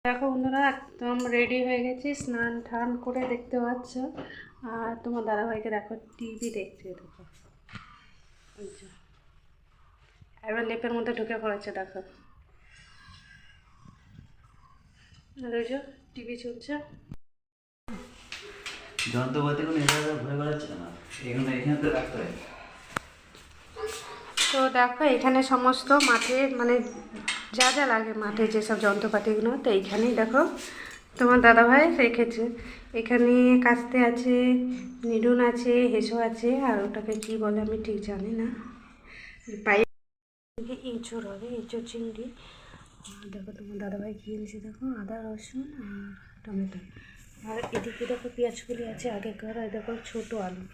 দেখো বন্ধুরা, একদম রেডি হয়ে গেছি, স্নান টান করে দেখতে পাচ্ছ। আর তোমার দাদাভাইকে দেখো টিভি দেখছে। দেখো এবার লেপের মধ্যে ঢুকে পড়েছে, দেখো টিভি চলছে। যন্ত্রপাতি কোনো এভাবে ঘুরে বেড়াচ্ছে না, এখানে তো রাখতে হয়। তো দেখো এখানে সমস্ত মাঠে মানে যা যা লাগে মাঠে যেসব যন্ত্রপাতিগুলো, তো এইখানেই দেখো তোমার দাদাভাই রেখেছে। এখানে কাস্তে আছে, নিডুন আছে, হেসো আছে, আর ওটাকে কী বলে আমি ঠিক জানি না। পাইপ এঁচড় হবে, এঁচড় চিংড়ি। দেখো তোমার দাদাভাই কী এনেছে, দেখো আদা রসুন আর টমেটো। আর এদিকে দেখো পেঁয়াজগুলি আছে আগেকার, আর দেখো ছোটো আলু।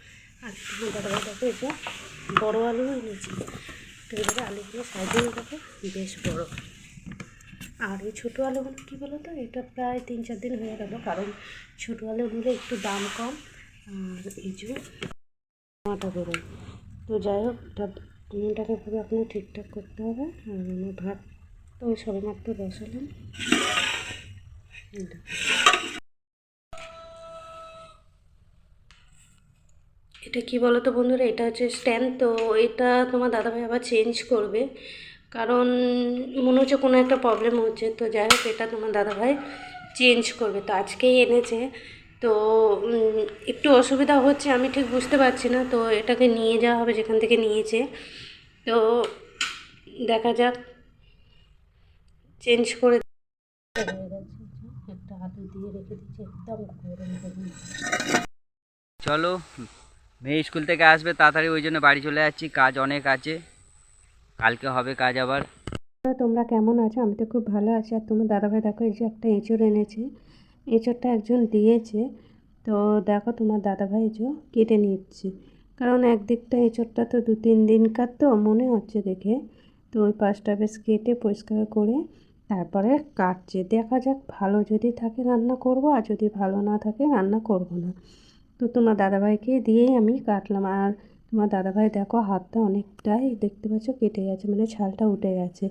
আর তোমার দাদাভাই দেখো এটা বড়ো আলু এনেছি। তো এবারে আলুগুলো সাইজে দেখো বেশ বড়ো। আর এই ছোটো আলুগুলো কী বলো তো, এটা প্রায় 3-4 দিন হয়ে গেল, কারণ ছোটো আলুগুলো একটু দাম কম আর এই যে মাটা বেরোয়। তো যাই হোক, নুনটাকে পুরো আপনার ঠিকঠাক করতে হবে। আর আমার ভাত তো সবেমাত্র বসালাম। এটা কি বলো তো বন্ধুরা, এটা হচ্ছে স্ট্যান্ড। তো এটা তোমার দাদাভাই আবার চেঞ্জ করবে, কারণ মনে হচ্ছে কোনো একটা প্রবলেম হচ্ছে। তো যাই হোক, এটা তোমার দাদাভাই চেঞ্জ করবে, তো আজকেই এনেছে। তো একটু অসুবিধা হচ্ছে, আমি ঠিক বুঝতে পারছি না। তো এটাকে নিয়ে যাওয়া হবে যেখান থেকে নিয়েছে। তো দেখা যাক, চেঞ্জ করে হয়ে গেছে। একটা আলু দিয়ে রেখে দিচ্ছি, একদম গরম গরম। চলো, মেয়ে স্কুল থেকে আসবে তাড়াতাড়ি, ওই জন্য বাড়ি চলে যাচ্ছি, কাজ অনেক আছে, কালকে হবে কাজ আবার। তোমরা কেমন আছো? আমি তো খুব ভালো আছি। আর তোমার দাদাভাই দেখো এই যে একটা এঁচড় এনেছে, এঁচড়টা একজন দিয়েছে। তো দেখো তোমার দাদাভাই যে কেটে নিচ্ছে, কারণ একদিকটা এঁচড়টা তো 2-3 দিনকার, তো মনে হচ্ছে দেখে। তো ওই পাশটা বেশ কেটে পরিষ্কার করে তারপরে কাটছে। দেখা যাক, ভালো যদি থাকে রান্না করব, আর যদি ভালো না থাকে রান্না করব না। তো তোমার দাদাভাইকে দিয়েই আমি কাটলাম। আর তোমার দাদাভাই দেখো হাতটা অনেকটাই দেখতে পাচ্ছ কেটে গেছে, মানে ছালটা উঠে গেছে।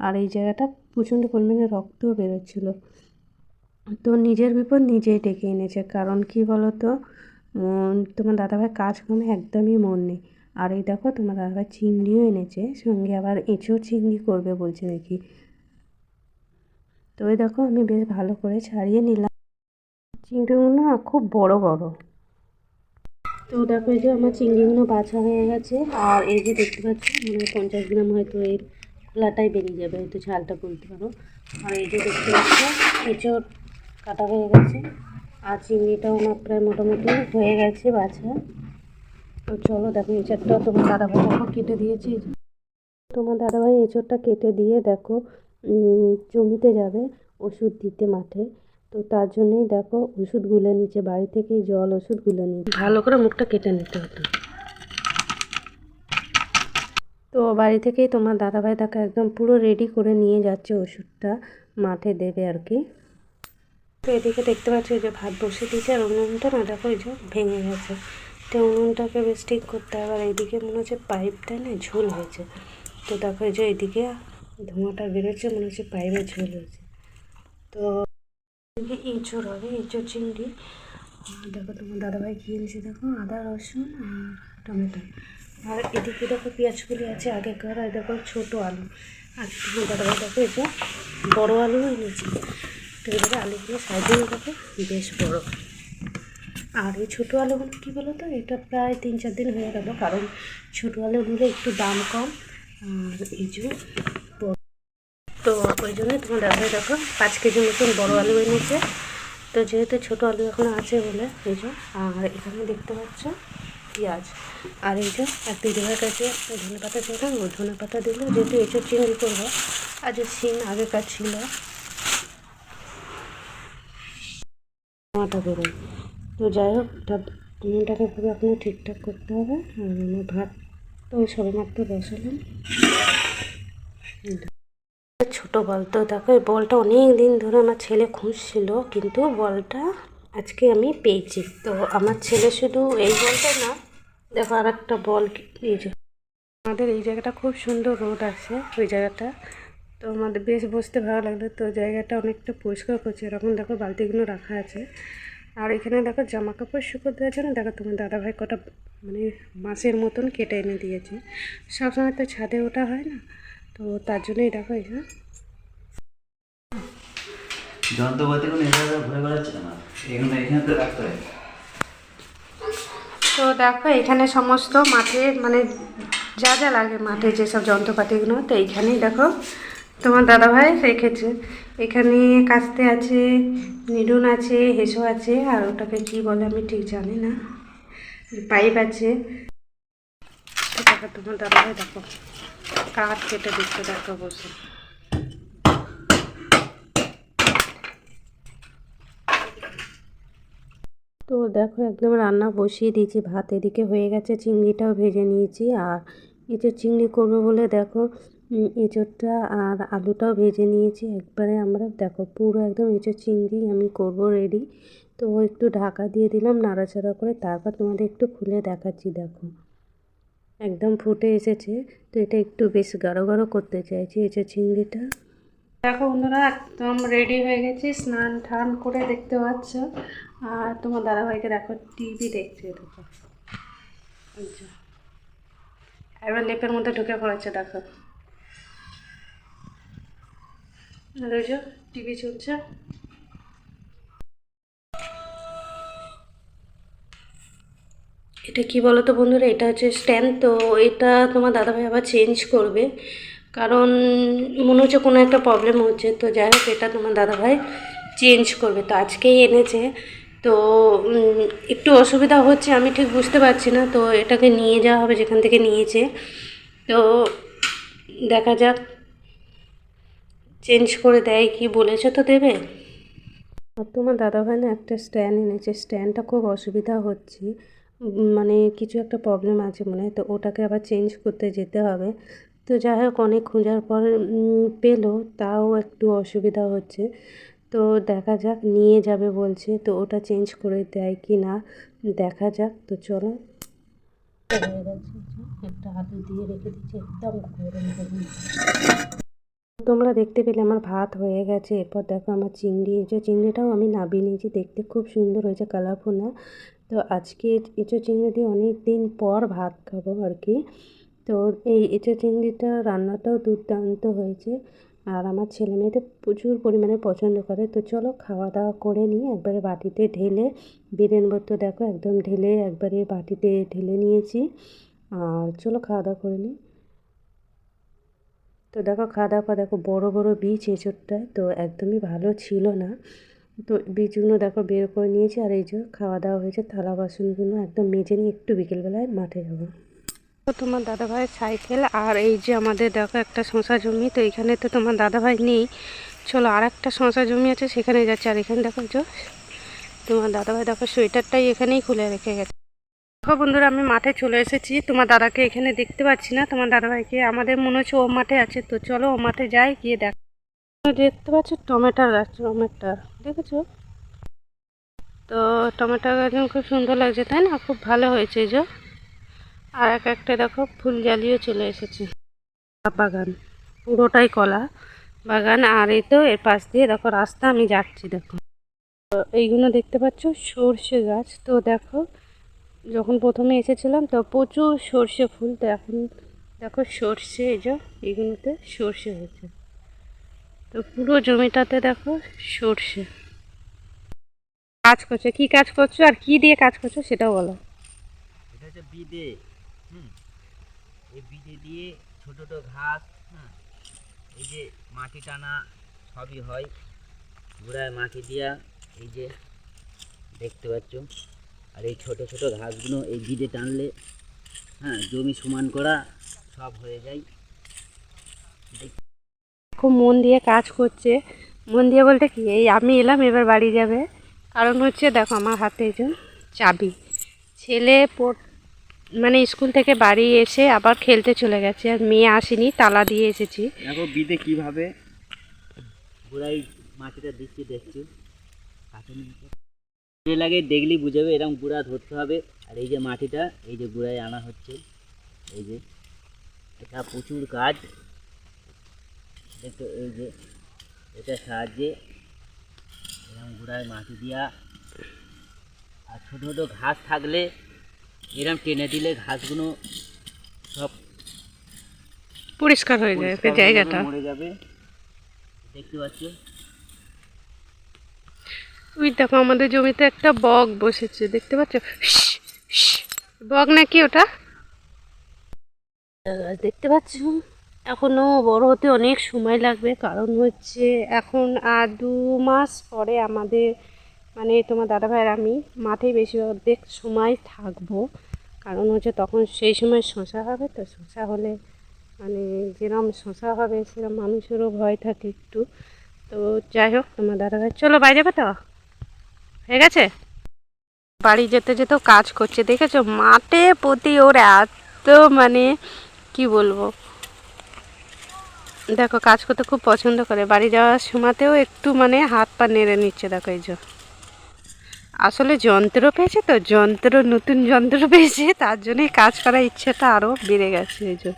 আর এই জায়গাটা প্রচণ্ড পরিমাণে রক্তও বেরোচ্ছিল। তো নিজের বিপদ নিজেই ডেকে এনেছে, কারণ কি বলো তো, তোমার দাদাভাই কাজকর্মে একদমই মন নেই। আর এই দেখো তোমার দাদাভাই চিংড়িও এনেছে, সঙ্গে আবার এঁচোড় চিংড়ি করবে বলছে দেখি। তো ওই দেখো আমি বেশ ভালো করে ছাড়িয়ে নিলাম। চিংড়িগুলো না খুব বড় বড়। তো দেখো এই যে আমার চিংড়িগুলো বাছা হয়ে গেছে। আর এই যে দেখতে পাচ্ছি মনে হয় 50 গ্রাম হয়তো এর খোলাটাই বেরিয়ে যাবে, হয়তো ছালটা বলতে পারো। আর এই যে দেখতে পাচ্ছি এঁচড় কাটা হয়ে গেছে, আর চিংড়িটাও আমার প্রায় মোটামুটি হয়ে গেছে বাছা। তো চলো দেখো, এঁচড়টা তোমার দাদাভাই দেখো কেটে দিয়েছি। তোমার দাদাভাই এঁচড়টা কেটে দিয়ে দেখো জমিতে যাবে ওষুধ দিতে মাঠে। তো তার জন্যই দেখো ওষুধ গুলে নিচে, বাড়ি থেকেই জল ওষুধ গুলে নিচ্ছে। ভালো করে মুখটা কেটে নিতে হতো। তো বাড়ি থেকেই তোমার দাদাভাই তাকে একদম পুরো রেডি করে নিয়ে যাচ্ছে ওষুধটা মাঠে দেবে আর কি। তো এদিকে দেখতে পাচ্ছি যে ভাত বসে দিয়েছে, আর উনুনটা না দেখো এই যে ভেঙে গেছে। তো উনুনটাকে বেশ ঠিক করতে হবে। আর এইদিকে মনে হচ্ছে পাইপটা না ঝোল হয়েছে। তো দেখো এই যে এইদিকে ধোঁয়াটা বেরোচ্ছে, মনে হচ্ছে পাইপে ঝোল হয়েছে। তো এঁচড় হবে, এঁচড় চিংড়ি। দেখো তোমার দাদাভাই কী এনেছে, দেখো আদা রসুন আর টমেটো। আর এদিকে দেখো পেঁয়াজগুলি আছে আগেকার, আর দেখো ছোটো আলু। আর তোমার দাদাভাই দেখো এটা বড়ো আলু এনেছি। তো এবারে আলুগুলো সাইজে দেখো বেশ বড়। আর এই ছোটো আলুগুলো কী বলো তো, এটা প্রায় 3-4 দিন হয়ে গেল, কারণ ছোটো আলুগুলো একটু দাম কম আর এই যে বড়। তো ওই জন্যই তোমার দাদাভাই দেখো 5 কেজি মতন বড়ো আলু এনেছে। তো যেহেতু ছোটো আলু এখন আছে বলে এই যে। আর এখানে দেখতে পাচ্ছ পেঁয়াজ। আর এই যে এক দিদিভাইয়ের কাছে একটা ধনে পাতা ছিলাম, ওই ধনে পাতা দিলে যেহেতু এঁচড় চিংড়ি করবো, আর যে সিম আগেকার ছিল মাটা বেরোয়। তো যাই হোক, নুনটাকে পুরো আপনার ঠিকঠাক করতে হবে। আর আমার ভাত তো সবেমাত্র বসালাম। ছোটো বল, তো দেখো এই বলটা অনেক দিন ধরে আমার ছেলে খুঁজছিল, কিন্তু বলটা আজকে আমি পেয়েছি। তো আমার ছেলে শুধু এই বলটা না, দেখো আর একটা বল, এই যে আমাদের এই জায়গাটা খুব সুন্দর রোদ আছে ওই জায়গাটা। তো আমাদের বেশ বসতে ভালো লাগলো। তো জায়গাটা অনেকটা পরিষ্কার করছে, এরকম দেখো বালতিগুলো রাখা আছে। আর এখানে দেখো জামা কাপড় শুকোতে দেওয়ার জন্য দেখো তোমার দাদাভাই কটা মানে মাছের মতন কেটে এনে দিয়েছে। সবসময় তো ছাদে ওঠা হয় না, তো তার জন্যই দেখো এখানে যন্ত্রপাতিগুলো এভাবে ঘুরে বেড়াচ্ছে না, এগুলো এখানে তো রাখতে হয়। তো দেখো এখানে সমস্ত মাঠে মানে যা যা লাগে মাঠে যেসব যন্ত্রপাতিগুলো, তো এইখানেই দেখো তোমার দাদাভাই রেখেছে। এখানে কাস্তে আছে, নিডুন আছে, হেসো আছে, আর ওটাকে কি বলে আমি ঠিক জানি না, পাইপ আছে। তো দেখো তোমার দাদাভাই দেখো কাঠ কেটে দিচ্ছে, দেখো বসে। তো দেখো একদম রান্না বসিয়ে দিয়েছি, ভাত এদিকে হয়ে গেছে, চিংড়িটাও ভেজে নিয়েছি। আর এঁচোড় চিংড়ি করবো বলে দেখো এঁচোড়টা আর আলুটাও ভেজে নিয়েছি একবারে। আমরা দেখো পুরো একদম এঁচোড় চিংড়ি আমি করব রেডি। তো একটু ঢাকা দিয়ে দিলাম নাড়াচাড়া করে, তারপর তোমাদের একটু খুলে দেখাচ্ছি। দেখো একদম ফুটে এসেছে। তো এটা একটু বেশ গাঢ় গাঢ় করতে চাইছি এঁচোড় চিংড়িটা। দেখো বন্ধুরা একদম রেডি হয়ে গেছি, স্নান টান করে দেখতে পাচ্ছ। আর তোমার দাদাভাইকে দেখো টিভি দেখছে, দেখো আচ্ছা এবার লেপের মধ্যে ঢুকে পড়েছে দেখো, টিভি চলছে। এটা কি বলো তো বন্ধুরা, এটা হচ্ছে স্ট্যান্ড। তো এটা তোমার দাদাভাই আবার চেঞ্জ করবে, কারণ মনে হচ্ছে কোনো একটা প্রবলেম হচ্ছে। তো যাই হোক এটা তোমার দাদাভাই চেঞ্জ করবে, তো আজকেই এনেছে। তো একটু অসুবিধা হচ্ছে, আমি ঠিক বুঝতে পারছি না। তো এটাকে নিয়ে যাওয়া হবে যেখান থেকে নিয়েছে। তো দেখা যাক চেঞ্জ করে দেয় কি, বলেছে তো দেবে। আর তোমার দাদাভাই না একটা স্ট্যান্ড এনেছে, স্ট্যান্ডটা খুব অসুবিধা হচ্ছে, মানে কিছু একটা প্রবলেম আছে মনে হয়। তো ওটাকে আবার চেঞ্জ করতে যেতে হবে। তো যাই হোক অনেক খোঁজার পর পেলো, তাও একটু অসুবিধা হচ্ছে। তো দেখা যাক নিয়ে যাবে বলছে, তো ওটা চেঞ্জ করে দেয় কি না দেখা যাক। তো চলো হয়ে গেছে, একটা আলু দিয়ে রেখে দিচ্ছি একদম গরম গরম। তোমরা দেখতে পেলে আমার ভাত হয়ে গেছে। এরপর দেখো আমার চিংড়ি, এঁচোড় চিংড়িটাও আমি নাবিয়ে নিয়েছি, দেখতে খুব সুন্দর হয়েছে, কালারফুল না। তো আজকে এঁচোড় চিংড়ি দিয়ে অনেক দিন পর ভাত খাবো আর কি। তো এই এঁচোড় চিংড়িটা রান্নাটাও দুর্দান্ত হয়েছে, আর আমার ছেলে মেয়েদের প্রচুর পরিমাণে পছন্দ করে। তো চলো খাওয়া দাওয়া করে নিই, একবারে বাটিতে ঢেলে বীরেনবর। তো দেখো একদম ঢেলে একবারে বাটিতে ঢেলে নিয়েছি। আর চলো খাওয়া দাওয়া করে নিই। তো দেখো খাওয়া দাওয়া পর দেখো বড় বড় বীজ এঁচোড়টায়, তো একদমই ভালো ছিল না। তো বীজগুলো দেখো বের করে নিয়েছি। আর এই যে খাওয়া দাওয়া হয়েছে, থালা বাসনগুলো একদম মেজে নিয়ে একটু বিকেলবেলায় মাঠে যাবো। তো তোমার দাদাভাইয়ের সাইকেল, আর এই যে আমাদের দেখো একটা শশা জমি। তো এখানে তো তোমার দাদাভাই নেই, চলো আর একটা শশা জমি আছে সেখানে যাচ্ছে। আর এখানে দেখো যে তোমার দাদাভাই দেখো সোয়েটারটাই এখানেই খুলে রেখে গেছে। দেখো বন্ধুরা আমি মাঠে চলে এসেছি, তোমার দাদাকে এখানে দেখতে পাচ্ছি না, তোমার দাদাভাইকে। আমাদের মনে হচ্ছে ও মাঠে আছে, তো চলো ও মাঠে যাই, গিয়ে দেখ। দেখতে পাচ্ছ টমেটোর গাছ, টমেটো দেখেছো? তো টমেটো গাছ খুব সুন্দর লাগছে তাই না, খুব ভালো হয়েছে এই যে। আর এক একটা দেখো ফুল জ্বালিয়ে চলে এসেছে। বাগান পুরোটাই কলা বাগান। আর এই তো এর পাশ দিয়ে দেখো রাস্তা, আমি যাচ্ছি দেখো। তো এইগুলো দেখতে পাচ্ছ সর্ষে গাছ। তো দেখো যখন প্রথমে এসেছিলাম তো প্রচুর সর্ষে ফুল, তো এখন দেখো সর্ষে এই যে এইগুলোতে সর্ষে হয়েছে। তো পুরো জমিটাতে দেখো সর্ষে। কাজ করছো, কি কাজ করছো আর কি দিয়ে কাজ করছো সেটাও বলো। এটা হচ্ছে বিদে। এই বিদে দিয়ে ছোট ছোট ঘাস, এই যে মাটি টানা সবই হয়, গোড়ায় মাটি দিয়া এই যে দেখতে পাচ্ছ। আর এই ছোট ছোট ঘাসগুলো এই বিদে টানলে জমি সমান করা সব হয়ে যায়। খুব মন দিয়ে কাজ করছে, মন দিয়ে বলতে কি, এই আমি এলাম এবার বাড়ি যাবে, কারণ হচ্ছে দেখো আমার হাতে এই যে চাবি। ছেলে মানে স্কুল থেকে বাড়ি এসে আবার খেলতে চলে গেছে, আর মেয়ে আসেনি, তালা দিয়ে এসেছি। দেখো বিদে কিভাবে গোড়ায় মাটিটা দিচ্ছি দেখছি, লাগে দেখলেই বুঝাবে এরকম গুঁড়া ধরতে হবে। আর এই যে মাটিটা এই যে গুঁড়ায় আনা হচ্ছে, এই যে এটা প্রচুর কাজ, একটু এই যে এটার সাহায্যে এরকম গুঁড়ায় মাটি দিয়া, আর ছোটো ছোটো ঘাস থাকলে এরকম টেনে দিলে ঘাসগুলো সব পরিষ্কার হয়ে যায় পরিষ্কার হয়ে যাবে, জায়গাটা। মরে যাবে। দেখতে পাচ্ছ? ওই দেখো আমাদের জমিতে একটা বক বসেছে, দেখতে পাচ্ছ? বক নাকি ওটা? দেখতে পাচ্ছ? এখনো বড় হতে অনেক সময় লাগবে, কারণ হচ্ছে এখন আর 2 মাস পরে আমাদের মানে তোমার দাদাভাইয়ের আমি মাঠে বেশি অর্ধেক সময় থাকবো। কারণ হচ্ছে তখন সেই সময় শশা হবে, তো শশা হলে মানে যেরকম শশা হবে সেরকম মানুষেরও ভয় থাকে একটু। তো যাই হোক, তোমার দাদাভাই চলো বাইরে যাবে তো, হয়ে গেছে। বাড়ি যেতে যেতেও কাজ করছে, দেখেছো? মাঠে প্রতি ওর এত মানে কি বলবো, দেখো কাজ করতে খুব পছন্দ করে। বাড়ি যাওয়ার সময়তেও একটু মানে হাত পা নেড়ে নিচ্ছে, দেখো এই যে। আসলে যন্ত্র পেয়েছে তো, নতুন যন্ত্র পেয়েছে, তার জন্যই কাজ করার ইচ্ছেটা আরও বেড়ে গেছে এই যে।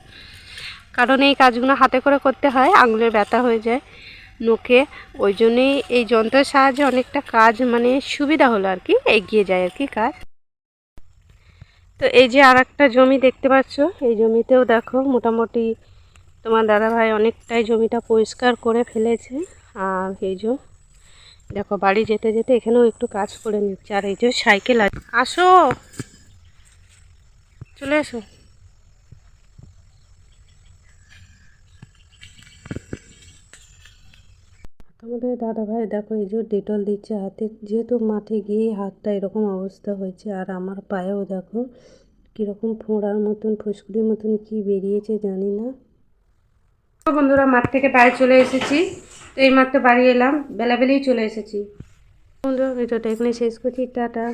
কারণ এই কাজগুলো হাতে করে করতে হয়, আঙুলের ব্যথা হয়ে যায় নখে, ওই জন্যই এই যন্ত্রের সাহায্যে অনেকটা কাজ মানে সুবিধা হলো আর কি, এগিয়ে যায় আর কি কাজ। তো এই যে আর একটা জমি দেখতে পাচ্ছ, এই জমিতেও দেখো মোটামুটি তোমার দাদাভাই অনেকটাই জমিটা পরিষ্কার করে ফেলেছে। আর এই যে দেখো বাড়ি যেতে যেতে এখানেও একটু কাজ করে নিচ্ছে। আর এই যে সাইকেল আছে, আসো চলে এসো। তোমাদের দাদাভাই দেখো এই যে ডেটল দিচ্ছে হাতে, যেহেতু মাঠে গিয়ে হাতটা এরকম অবস্থা হয়েছে। আর আমার পায়েও দেখো কীরকম ফোঁড়ার মতন ফুসকুড়ির মতন কি বেরিয়েছে জানি না। বন্ধুরা মাঠ থেকে বাড়ি চলে এসেছি, তো এই মাত্র বাড়ি এলাম, বেলাবেলেই চলে এসেছি। বন্ধুরা ভিডিওটা এখানে শেষ করছি, টাটা।